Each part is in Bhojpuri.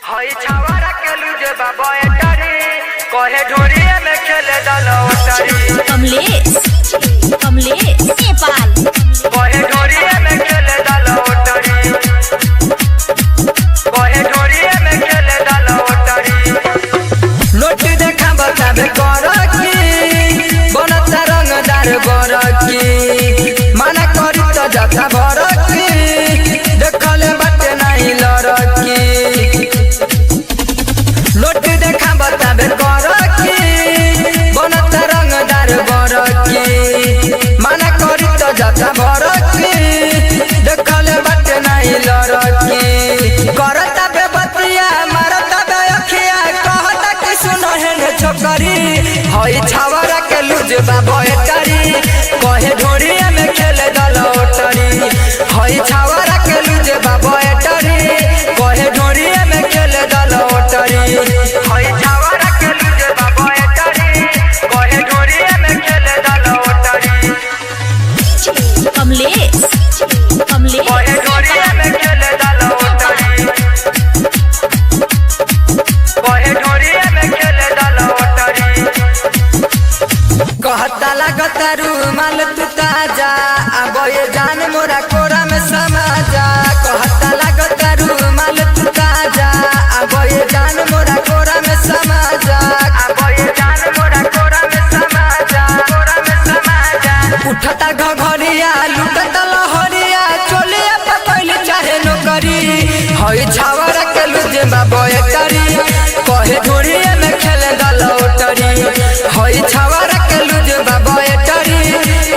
हई छावरा के लूजे बाबा एटारी कहे ढोरिए में खेले डालो ओटारी कमलेश नेपाल कहे ढोरिए में खेले डालो ओटारी कहे ढोरिए में खेले डालो ओटारी नोट देखा बताबे करकी बनता रंगदार बरकी माना करी तो जाता भरकी देखले बाटे नहीं लड़की नोट देखा बताबे करकी बनता रंगदार बरकी माना करी तो जाता भरकी देखले बाटे नहीं लड़की करता बे बतिया मारता बे अखिया कहता कि सुनो हे छोकरी हई छावरा के लूज बाबा एटारी कहे ढोरिया में खेले डालो ओटारी हई छावरा के लूज बाबा एटारी कहे ढोरिया में खेले डालो ओटारी हई छावरा के लूज बाबा एटारी कहे ढोरिया में खेले डालो ओटारी कमलेश कहे ढोरिया में खेले डालो ओटारी कहे ढोरिया में खेले डालो ओटारी कहता लागता रूमाल तू ताजा अब ये जान मोरा कोरा में समा जा कहता लागता रूमाल तू ताजा अब ये जान मोरा कोरा में समा जा अब ये जान मोरा कोरा में समा जा कोरा में समा जा उठता घघरिया लुटता लहरिया चोलिया पकड़ चाहे नौकरी हई छावरा के लुजे बाबा एटारी कहे ढोरिया में खेले डालो ओटारी हई छावरा के लुजे बाबा एटारी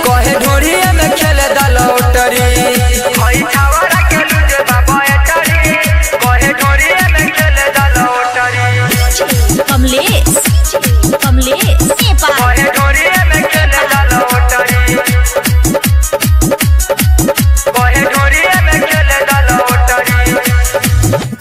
कहे ढोरिया में खेले डालो ओटारी हई छावरा के लुजे बाबा एटारी कहे ढोरिया में खेले डालो ओटारी कमलेश नेपाल कहे ढोरिया में खेले डालो ओटारी कहे ढोरिया में खेले डालो ओटारी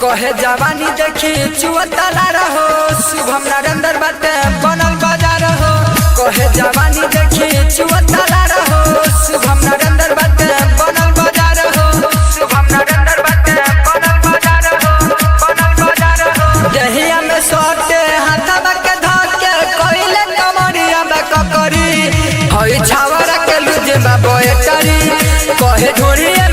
कहे जवानी देखी चुअतला रहो शुभम नरेंद्र बाटे बनल बाजार हो कहे जवानी देखी चुअतला रहो शुभम नरेंद्र बाटे बनल बाजार हो शुभम नरेंद्र बाटे बनल बाजार हो बनल बाजार हो देहिया में सोटे हाथवा के धके कइले कमरिया में ककरी हई छावरा के लूजे बाबा एटारी कहे ढोरिया